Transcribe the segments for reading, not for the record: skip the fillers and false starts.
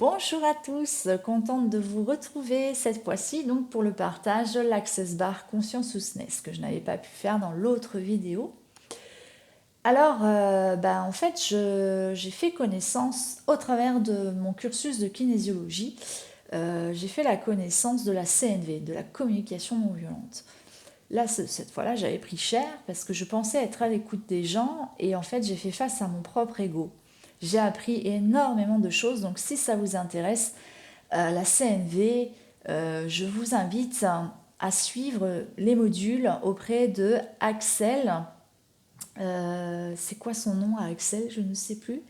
Bonjour à tous, contente de vous retrouver cette fois-ci donc pour le partage de l'Access Bar Consciousness que je n'avais pas pu faire dans l'autre vidéo. Alors, en fait, j'ai fait connaissance au travers de mon cursus de kinésiologie. J'ai fait la connaissance de la CNV, de la communication non violente. Là, cette fois-là, j'avais pris cher parce que je pensais être à l'écoute des gens et en fait, j'ai fait face à mon propre ego. J'ai appris énormément de choses, donc si ça vous intéresse, la CNV, je vous invite à suivre les modules auprès de Axel. C'est quoi son nom à Axel? Je ne sais plus.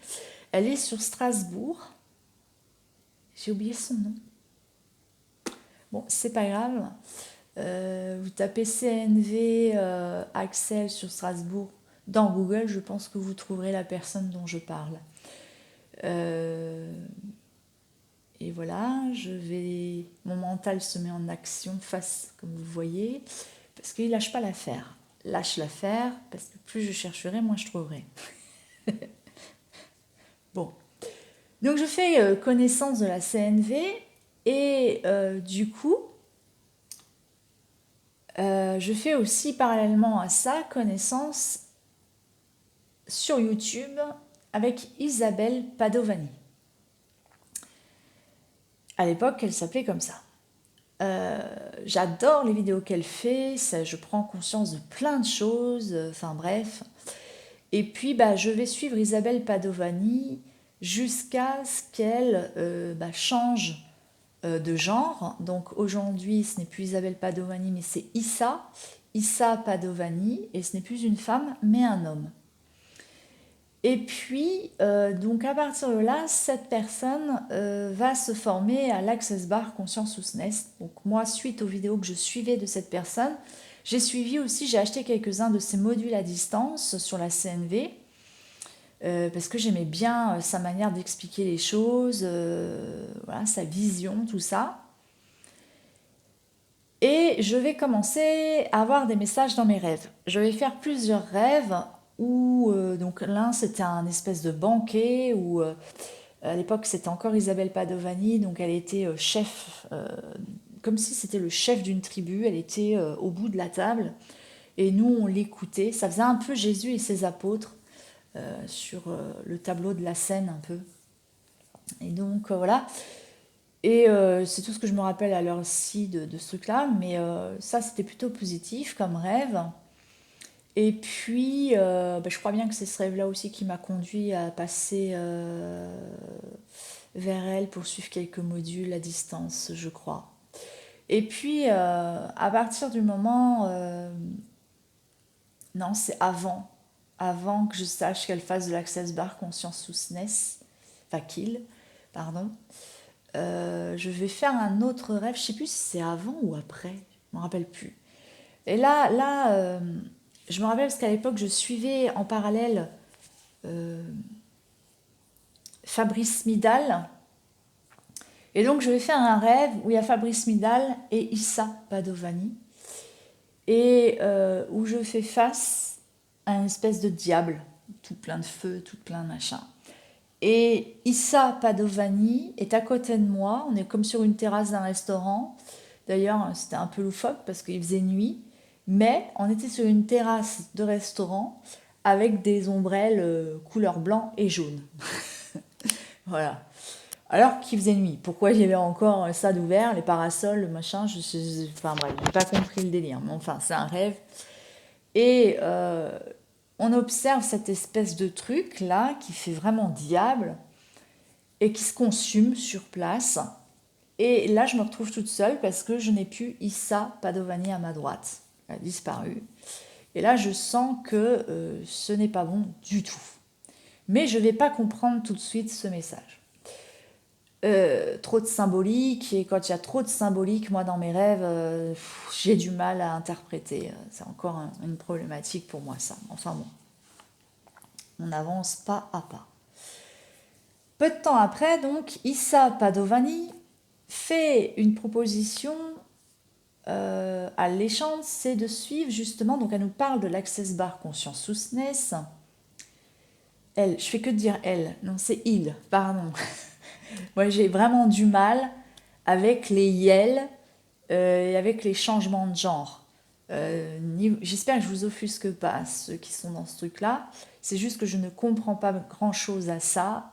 Elle est sur Strasbourg. J'ai oublié son nom. Bon, c'est pas grave. Vous tapez CNV Axel sur Strasbourg dans Google, je pense que vous trouverez la personne dont je parle. Euh, et voilà, mon mental se met en action face, comme vous voyez, parce qu'il lâche pas l'affaire. Lâche l'affaire, parce que plus je chercherai, moins je trouverai. Bon, donc je fais connaissance de la CNV et du coup, je fais aussi parallèlement à ça connaissance sur YouTube avec Isabelle Padovani. À l'époque, elle s'appelait comme ça. J'adore les vidéos qu'elle fait, je prends conscience de plein de choses, enfin bref. Et puis je vais suivre Isabelle Padovani jusqu'à ce qu'elle change de genre. Donc aujourd'hui, ce n'est plus Isabelle Padovani, mais c'est Issa Padovani, et ce n'est plus une femme, mais un homme. Et puis, donc à partir de là, cette personne va se former à l'Access Bar Consciousness. Donc moi, suite aux vidéos que je suivais de cette personne, j'ai acheté quelques-uns de ses modules à distance sur la CNV, parce que j'aimais bien sa manière d'expliquer les choses, voilà, sa vision, tout ça. Et je vais commencer à avoir des messages dans mes rêves. Je vais faire plusieurs rêves où, donc l'un c'était un espèce de banquet où à l'époque c'était encore Isabelle Padovani, donc elle était chef, comme si c'était le chef d'une tribu, elle était au bout de la table et nous on l'écoutait. Ça faisait un peu Jésus et ses apôtres sur le tableau de la scène un peu. Et donc voilà. Et c'est tout ce que je me rappelle à l'heure-ci de ce truc-là, mais ça c'était plutôt positif comme rêve. Et puis, je crois bien que c'est ce rêve-là aussi qui m'a conduit à passer vers elle pour suivre quelques modules à distance, je crois. Et puis, à partir du moment... non, c'est avant que je sache qu'elle fasse de l'Access Bar Consciousness, enfin qu'il, pardon. Je vais faire un autre rêve, je sais plus si c'est avant ou après, je me rappelle plus. Et là, je me rappelle parce qu'à l'époque, je suivais en parallèle euh, Fabrice Midal. Et donc, je vais faire un rêve où il y a Fabrice Midal et Issa Padovani. Et où je fais face à une espèce de diable, tout plein de feu, tout plein de machin. Et Issa Padovani est à côté de moi, on est comme sur une terrasse d'un restaurant. D'ailleurs, c'était un peu loufoque parce qu'il faisait nuit, mais on était sur une terrasse de restaurant avec des ombrelles couleur blanc et jaune. Voilà. Alors qu'il faisait nuit. Pourquoi il y avait encore ça d'ouvert, les parasols, le machin, enfin bref, j'ai pas compris le délire. Mais enfin, c'est un rêve. Et on observe cette espèce de truc là qui fait vraiment diable et qui se consume sur place. Et là, je me retrouve toute seule parce que je n'ai plus Issa Padovani à ma droite. Elle a disparu. Et là, je sens que ce n'est pas bon du tout. Mais je ne vais pas comprendre tout de suite ce message. Trop de symbolique, et quand il y a trop de symbolique, moi dans mes rêves, j'ai du mal à interpréter. C'est encore une problématique pour moi ça. Enfin bon, on avance pas à pas. Peu de temps après, donc, Issa Padovani fait une proposition à l'échange, c'est de suivre justement, donc elle nous parle de l'Access Bar Consciousness. Elle, je fais que dire elle, non c'est il, pardon. Moi, j'ai vraiment du mal avec les yels et avec les changements de genre. J'espère que je vous offusque pas, ceux qui sont dans ce truc-là. C'est juste que je ne comprends pas grand-chose à ça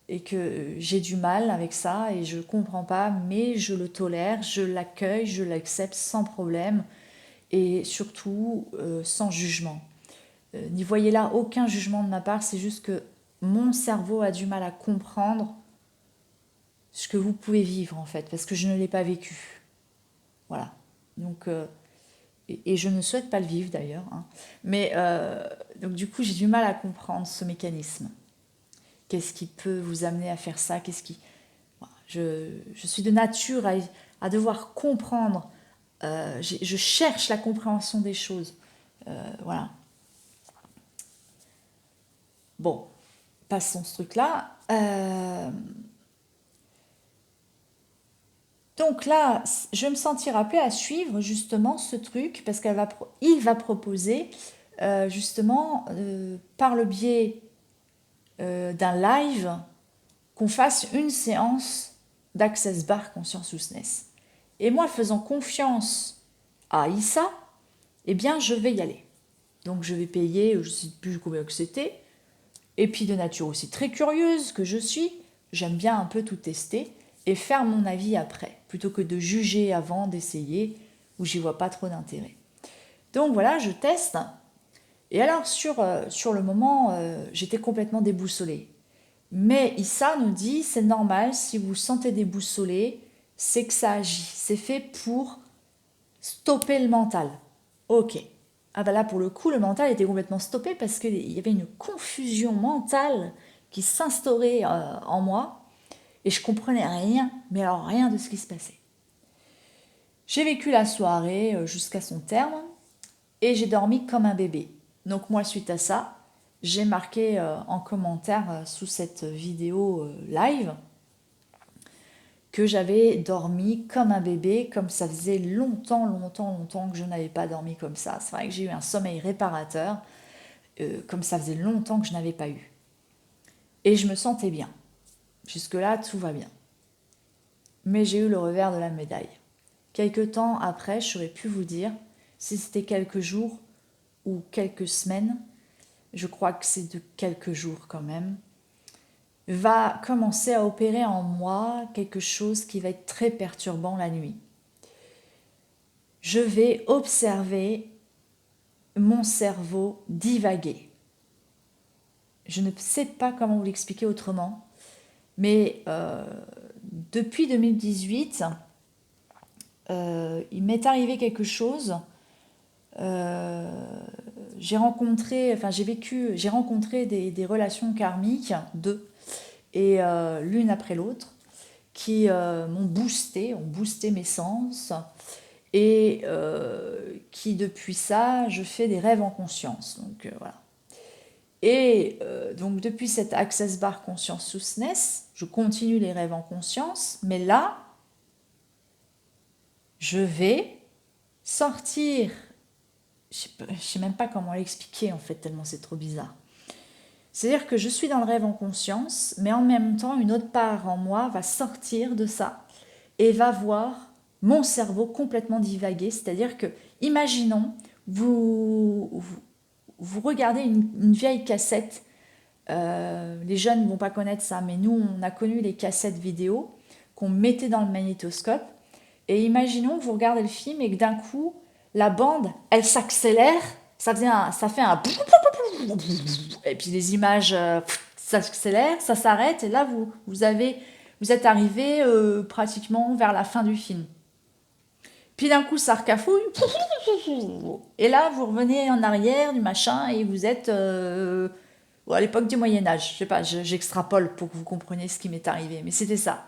et que j'ai du mal avec ça et je ne comprends pas, mais je le tolère, je l'accueille, je l'accepte sans problème et surtout sans jugement. N'y voyez là aucun jugement de ma part, c'est juste que mon cerveau a du mal à comprendre ce que vous pouvez vivre en fait, parce que je ne l'ai pas vécu. Voilà. Donc, et je ne souhaite pas le vivre d'ailleurs. Hein. Mais donc du coup, j'ai du mal à comprendre ce mécanisme. Qu'est-ce qui peut vous amener à faire ça? Qu'est-ce qui... Voilà. Je suis de nature à devoir comprendre. Je cherche la compréhension des choses. Voilà. Bon, passons ce truc-là. Donc là, je vais me sentir appelée à suivre justement ce truc parce il va proposer justement par le biais d'un live qu'on fasse une séance d'Access Bar Consciousness. Et moi, faisant confiance à Issa, eh bien, je vais y aller. Donc, je vais payer, je ne sais plus combien que c'était. Et puis, de nature aussi très curieuse que je suis, j'aime bien un peu tout tester et faire mon avis après, plutôt que de juger avant d'essayer, où j'y vois pas trop d'intérêt. Donc voilà, je teste. Et alors, sur le moment, j'étais complètement déboussolée. Mais Issa nous dit, c'est normal, si vous sentez déboussolé, c'est que ça agit. C'est fait pour stopper le mental. Ok. Ah bah là, pour le coup, le mental était complètement stoppé parce qu'il y avait une confusion mentale qui s'instaurait en moi et je comprenais rien, mais alors rien de ce qui se passait. J'ai vécu la soirée jusqu'à son terme et j'ai dormi comme un bébé. Donc moi, suite à ça, j'ai marqué en commentaire sous cette vidéo live que j'avais dormi comme un bébé, comme ça faisait longtemps que je n'avais pas dormi comme ça. C'est vrai que j'ai eu un sommeil réparateur, comme ça faisait longtemps que je n'avais pas eu. Et je me sentais bien. Jusque-là, tout va bien. Mais j'ai eu le revers de la médaille. Quelque temps après, je saurais pu vous dire si c'était quelques jours ou quelques semaines. Je crois que c'est de quelques jours quand même. Va commencer à opérer en moi quelque chose qui va être très perturbant la nuit. Je vais observer mon cerveau divaguer. Je ne sais pas comment vous l'expliquer autrement, mais depuis 2018, il m'est arrivé quelque chose. J'ai rencontré des relations karmiques, deux, et l'une après l'autre, qui ont boosté mes sens, et qui depuis ça, je fais des rêves en conscience. Donc voilà. Et donc depuis cette Access Bar Consciousness, je continue les rêves en conscience, mais là, je vais sortir. Je ne sais même pas comment l'expliquer en fait, tellement c'est trop bizarre. C'est-à-dire que je suis dans le rêve en conscience, mais en même temps, une autre part en moi va sortir de ça et va voir mon cerveau complètement divaguer. C'est-à-dire que, imaginons, vous regardez une vieille cassette. Les jeunes ne vont pas connaître ça, mais nous, on a connu les cassettes vidéo qu'on mettait dans le magnétoscope. Et imaginons que vous regardez le film et que d'un coup, la bande, elle s'accélère, ça fait un... Et puis les images s'accélèrent, ça s'arrête, et là, vous êtes arrivé pratiquement vers la fin du film. Puis d'un coup, ça recafouille, et là, vous revenez en arrière du machin, et vous êtes à l'époque du Moyen-Âge. Je sais pas, j'extrapole pour que vous compreniez ce qui m'est arrivé, mais c'était ça.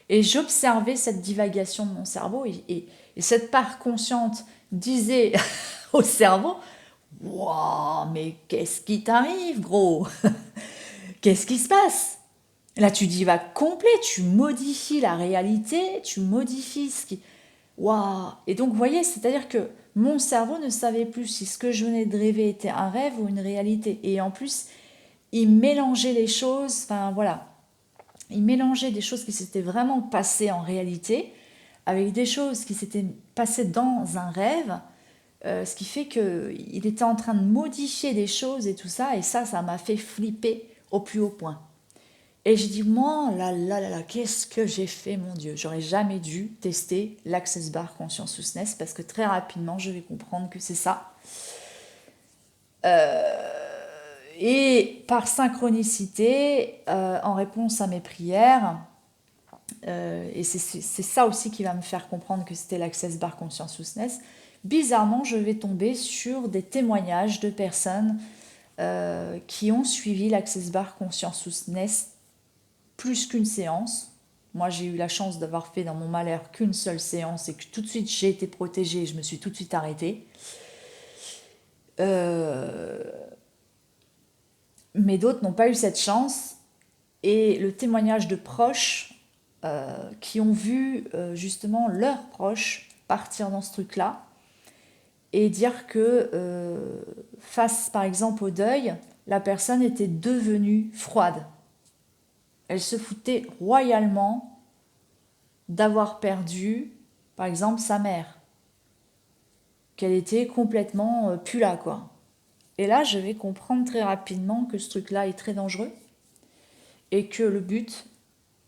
Et j'observais cette divagation de mon cerveau et cette part consciente disait au cerveau, waouh, mais qu'est-ce qui t'arrive, gros? Qu'est-ce qui se passe? Là, tu divagues complet, tu modifies la réalité, tu modifies ce qui... Waouh! Et donc, vous voyez, c'est-à-dire que mon cerveau ne savait plus si ce que je venais de rêver était un rêve ou une réalité. Et en plus, il mélangeait les choses, enfin voilà. il mélangeait des choses qui s'étaient vraiment passées en réalité avec des choses qui s'étaient passées dans un rêve, ce qui fait qu'il était en train de modifier des choses et tout ça, et ça m'a fait flipper au plus haut point. Et j'ai dit, moi, là, qu'est-ce que j'ai fait, mon Dieu? J'aurais jamais dû tester l'Access Bar Consciousness parce que très rapidement, je vais comprendre que c'est ça. Et par synchronicité, en réponse à mes prières, et c'est ça aussi qui va me faire comprendre que c'était l'Access Bar Consciousness, bizarrement, je vais tomber sur des témoignages de personnes qui ont suivi l'Access Bar Consciousness plus qu'une séance. Moi, j'ai eu la chance d'avoir fait dans mon malheur qu'une seule séance et que tout de suite j'ai été protégée et je me suis tout de suite arrêtée. Mais d'autres n'ont pas eu cette chance. Et le témoignage de proches qui ont vu justement leurs proches partir dans ce truc-là et dire que face par exemple au deuil, la personne était devenue froide. Elle se foutait royalement d'avoir perdu, par exemple, sa mère. Qu'elle était complètement plus là, quoi. Et là, je vais comprendre très rapidement que ce truc-là est très dangereux et que le but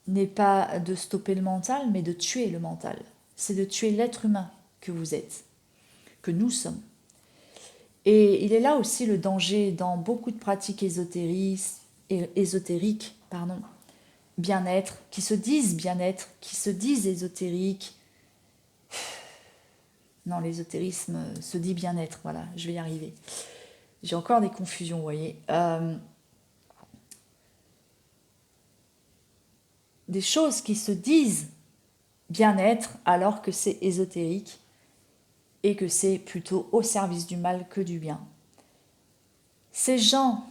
n'est pas de stopper le mental, mais de tuer le mental. C'est de tuer l'être humain que vous êtes, que nous sommes. Et il est là aussi le danger dans beaucoup de pratiques ésotériques, bien-être, qui se disent bien-être, qui se disent ésotériques. Non, l'ésotérisme se dit bien-être, voilà, je vais y arriver. J'ai encore des confusions, vous voyez. Des choses qui se disent bien-être alors que c'est ésotérique et que c'est plutôt au service du mal que du bien. Ces gens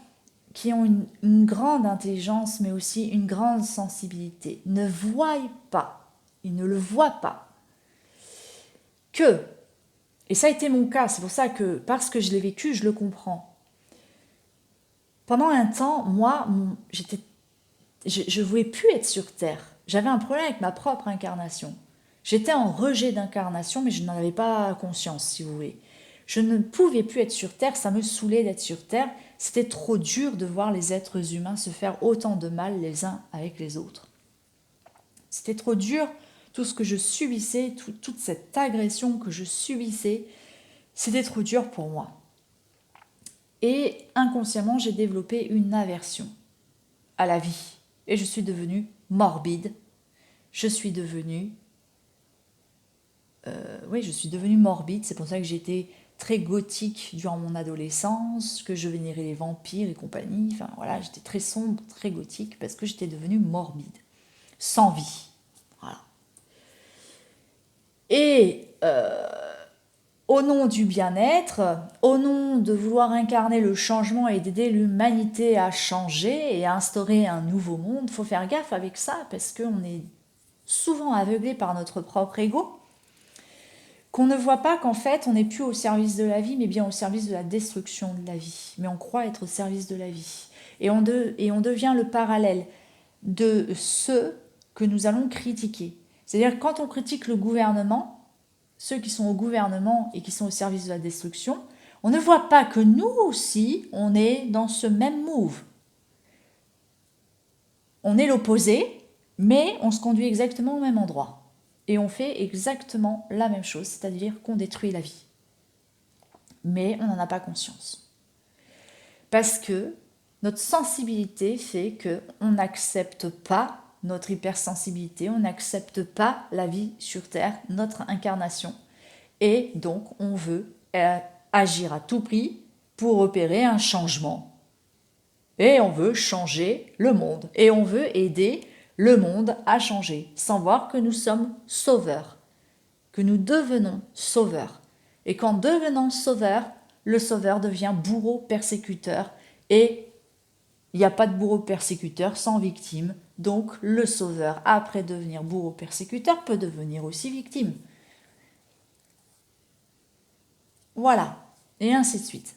qui ont une grande intelligence mais aussi une grande sensibilité ne voient pas, ils ne le voient pas, que, et ça a été mon cas, c'est pour ça que parce que je l'ai vécu, je le comprends. Pendant un temps, moi, je ne voulais plus être sur Terre. J'avais un problème avec ma propre incarnation. J'étais en rejet d'incarnation, mais je n'en avais pas conscience, si vous voulez. Je ne pouvais plus être sur Terre, ça me saoulait d'être sur Terre. C'était trop dur de voir les êtres humains se faire autant de mal les uns avec les autres. C'était trop dur, tout ce que je subissais, toute cette agression que je subissais, c'était trop dur pour moi. Et inconsciemment, j'ai développé une aversion à la vie. Et je suis devenue morbide. Je suis devenue morbide. C'est pour ça que j'étais très gothique durant mon adolescence, que je vénérais les vampires et compagnie. Enfin voilà, j'étais très sombre, très gothique parce que j'étais devenue morbide, sans vie. Voilà. Et au nom du bien-être, au nom de vouloir incarner le changement et d'aider l'humanité à changer et à instaurer un nouveau monde, il faut faire gaffe avec ça parce qu'on est souvent aveuglé par notre propre ego, qu'on ne voit pas qu'en fait on n'est plus au service de la vie mais bien au service de la destruction de la vie. Mais on croit être au service de la vie. Et on devient le parallèle de ceux que nous allons critiquer. C'est-à-dire quand on critique le gouvernement, ceux qui sont au gouvernement et qui sont au service de la destruction, on ne voit pas que nous aussi, on est dans ce même move. On est l'opposé, mais on se conduit exactement au même endroit. Et on fait exactement la même chose, c'est-à-dire qu'on détruit la vie. Mais on n'en a pas conscience. Parce que notre sensibilité fait qu'on n'accepte pas notre hypersensibilité, on n'accepte pas la vie sur Terre, notre incarnation. Et donc, on veut agir à tout prix pour opérer un changement. Et on veut changer le monde. Et on veut aider le monde à changer, sans voir que nous sommes sauveurs, que nous devenons sauveurs. Et qu'en devenant sauveur, le sauveur devient bourreau persécuteur. Et il n'y a pas de bourreau persécuteur sans victime. Donc le sauveur, après devenir bourreau persécuteur, peut devenir aussi victime. Voilà, et ainsi de suite.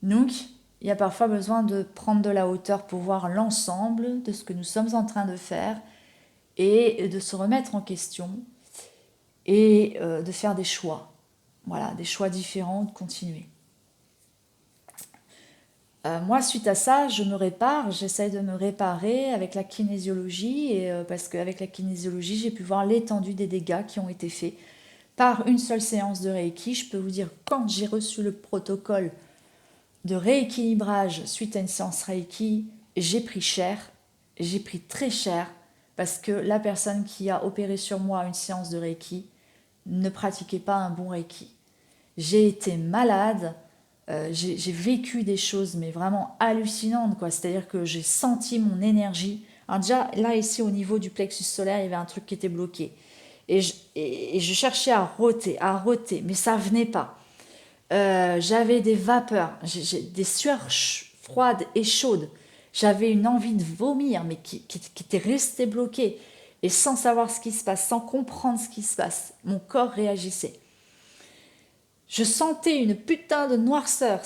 Donc, il y a parfois besoin de prendre de la hauteur pour voir l'ensemble de ce que nous sommes en train de faire et de se remettre en question et de faire des choix. Voilà, des choix différents, de continuer. Moi, suite à ça, je me répare, j'essaie de me réparer avec la kinésiologie, parce qu'avec la kinésiologie, j'ai pu voir l'étendue des dégâts qui ont été faits par une seule séance de Reiki. Je peux vous dire, quand j'ai reçu le protocole de rééquilibrage suite à une séance Reiki, j'ai pris cher, j'ai pris très cher, parce que la personne qui a opéré sur moi une séance de Reiki ne pratiquait pas un bon Reiki. J'ai été malade, j'ai vécu des choses mais vraiment hallucinantes, quoi. C'est-à-dire que j'ai senti mon énergie. Alors déjà, là, ici, au niveau du plexus solaire, il y avait un truc qui était bloqué. Et je cherchais à roter, mais ça venait pas. J'avais des vapeurs, des sueurs froides et chaudes. J'avais une envie de vomir, mais qui était restée bloquée. Et sans savoir ce qui se passe, sans comprendre ce qui se passe, mon corps réagissait. Je sentais une putain de noirceur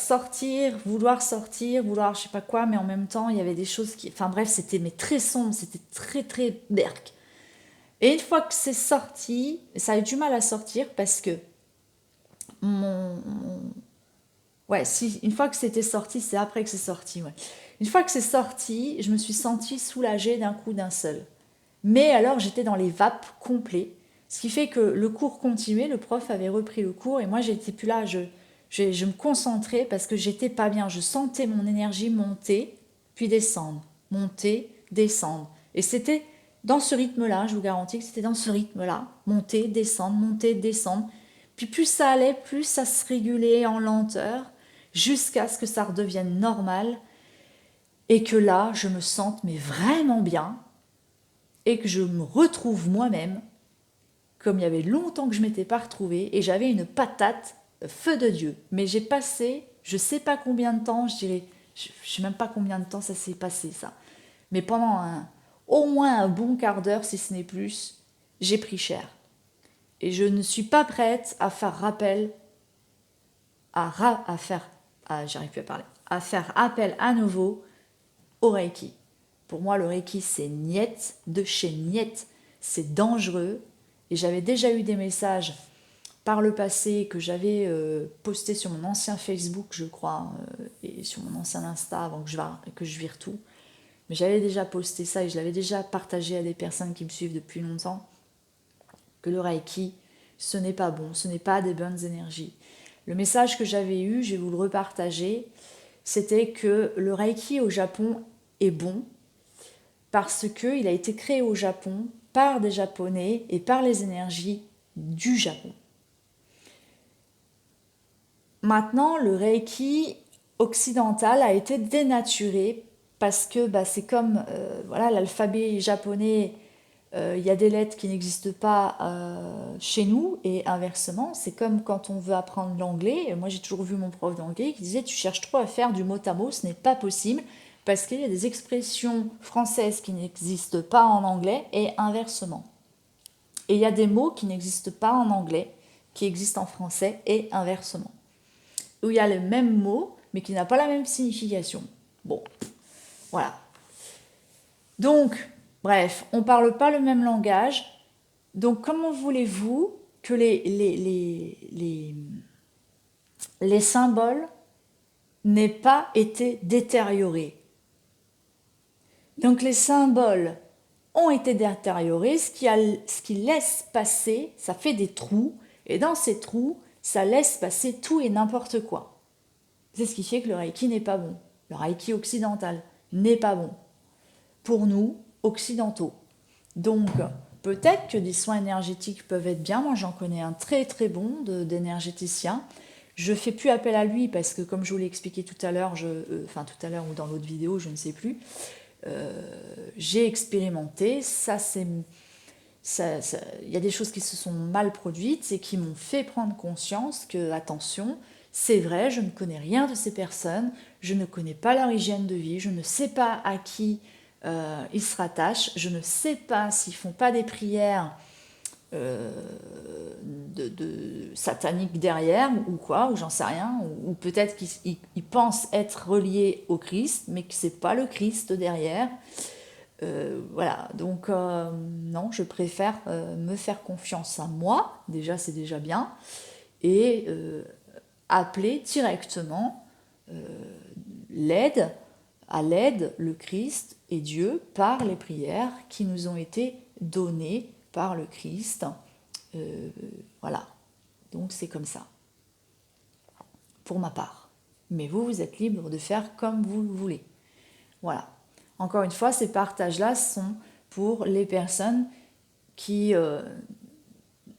vouloir je sais pas quoi, mais en même temps, il y avait des choses qui... Enfin bref, c'était mais très sombre, c'était très très berk. Et une fois que c'est sorti, ça a eu du mal à sortir parce que ouais, si, une fois que c'était sorti, c'est après que c'est sorti, ouais. Une fois que c'est sorti, je me suis sentie soulagée d'un coup d'un seul. Mais alors, j'étais dans les vapes complets, ce qui fait que le cours continuait, le prof avait repris le cours, et moi, j'étais plus là, je me concentrais parce que j'étais pas bien. Je sentais mon énergie monter, puis descendre, monter, descendre. Et c'était dans ce rythme-là, je vous garantis que c'était dans ce rythme-là, monter, descendre. Puis plus ça allait, plus ça se régulait en lenteur, jusqu'à ce que ça redevienne normal, et que là, je me sente mais vraiment bien, et que je me retrouve moi-même, comme il y avait longtemps que je ne m'étais pas retrouvée, et j'avais une patate feu de Dieu. Mais j'ai passé, je ne sais pas combien de temps, je dirais, je ne sais même pas combien de temps ça s'est passé ça, mais pendant au moins un bon quart d'heure, si ce n'est plus, j'ai pris cher. Et je ne suis pas prête à faire rappel, j'arrive plus à parler, à faire appel à nouveau au Reiki. Pour moi, le Reiki, c'est niet de chez niet. C'est dangereux. Et j'avais déjà eu des messages par le passé que j'avais postés sur mon ancien Facebook, je crois, et sur mon ancien Insta avant que je vire tout. Mais j'avais déjà posté ça et je l'avais déjà partagé à des personnes qui me suivent depuis longtemps, que le Reiki, ce n'est pas bon, ce n'est pas des bonnes énergies. Le message que j'avais eu, je vais vous le repartager, c'était que le Reiki au Japon est bon parce qu'il a été créé au Japon par des Japonais et par les énergies du Japon. Maintenant, le Reiki occidental a été dénaturé parce que c'est comme voilà, l'alphabet japonais, il y a des lettres qui n'existent pas chez nous et inversement. C'est comme quand on veut apprendre l'anglais. Moi, j'ai toujours vu mon prof d'anglais qui disait « Tu cherches trop à faire du mot à mot, ce n'est pas possible parce qu'il y a des expressions françaises qui n'existent pas en anglais et inversement. Et il y a des mots qui n'existent pas en anglais, qui existent en français et inversement. Où il y a le même mot, mais qui n'a pas la même signification. Bon, voilà. Donc, bref, on ne parle pas le même langage. Donc, comment voulez-vous que les symboles n'aient pas été détériorés? Donc, les symboles ont été détériorés, ce qui laisse passer, ça fait des trous, et dans ces trous, ça laisse passer tout et n'importe quoi. C'est ce qui fait que le Reiki n'est pas bon. Le Reiki occidental n'est pas bon. Pour nous, occidentaux. Donc, peut-être que des soins énergétiques peuvent être bien. Moi, j'en connais un très très bon d'énergéticien. Je ne fais plus appel à lui parce que, comme je vous l'ai expliqué tout à l'heure, tout à l'heure ou dans l'autre vidéo, je ne sais plus, j'ai expérimenté. Il y a des choses qui se sont mal produites et qui m'ont fait prendre conscience que, attention, c'est vrai, je ne connais rien de ces personnes, je ne connais pas leur hygiène de vie, je ne sais pas à qui ils se rattachent, je ne sais pas s'ils font pas des prières satanique derrière, ou quoi, ou j'en sais rien, ou peut-être qu'ils pensent être reliés au Christ, mais que c'est pas le Christ derrière. Voilà, donc non, je préfère me faire confiance à moi, déjà c'est déjà bien, et appeler directement l'aide, à l'aide, le Christ et Dieu par les prières qui nous ont été données par le Christ. Euh, voilà, donc c'est comme ça, pour ma part. Mais vous, vous êtes libre de faire comme vous le voulez. Voilà. Encore une fois, ces partages-là sont pour les personnes qui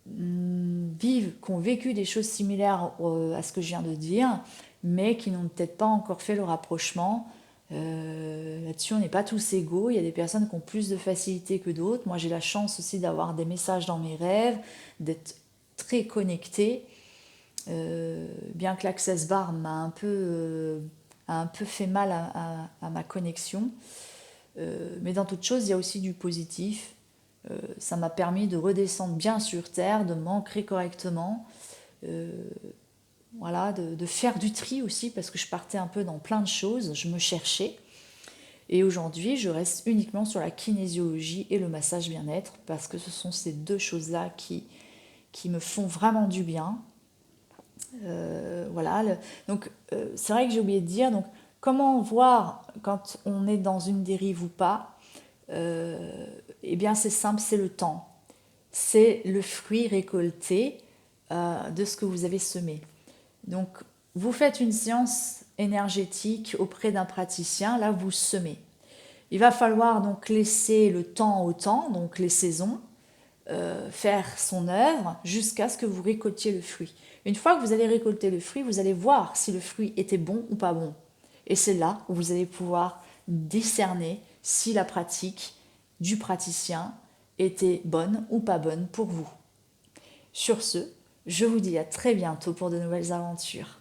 vivent, qui ont vécu des choses similaires à ce que je viens de dire, mais qui n'ont peut-être pas encore fait le rapprochement. Là-dessus, on n'est pas tous égaux. Il y a des personnes qui ont plus de facilité que d'autres. Moi, j'ai la chance aussi d'avoir des messages dans mes rêves, d'être très connectée. Bien que l'Access Bar a un peu fait mal à ma connexion. Mais dans toute chose, il y a aussi du positif. Ça m'a permis de redescendre bien sur terre, de m'ancrer correctement, voilà, de faire du tri aussi, parce que je partais un peu dans plein de choses, je me cherchais. Et aujourd'hui, je reste uniquement sur la kinésiologie et le massage bien-être, parce que ce sont ces deux choses-là qui me font vraiment du bien. Voilà. Donc, c'est vrai que j'ai oublié de dire, donc, comment voir quand on est dans une dérive ou pas? Eh bien, c'est simple, c'est le temps. C'est le fruit récolté de ce que vous avez semé. Donc, vous faites une séance énergétique auprès d'un praticien, là, vous semez. Il va falloir donc laisser le temps au temps, donc les saisons, faire son œuvre jusqu'à ce que vous récoltiez le fruit. Une fois que vous allez récolter le fruit, vous allez voir si le fruit était bon ou pas bon. Et c'est là où vous allez pouvoir discerner si la pratique du praticien était bonne ou pas bonne pour vous. Sur ce, je vous dis à très bientôt pour de nouvelles aventures.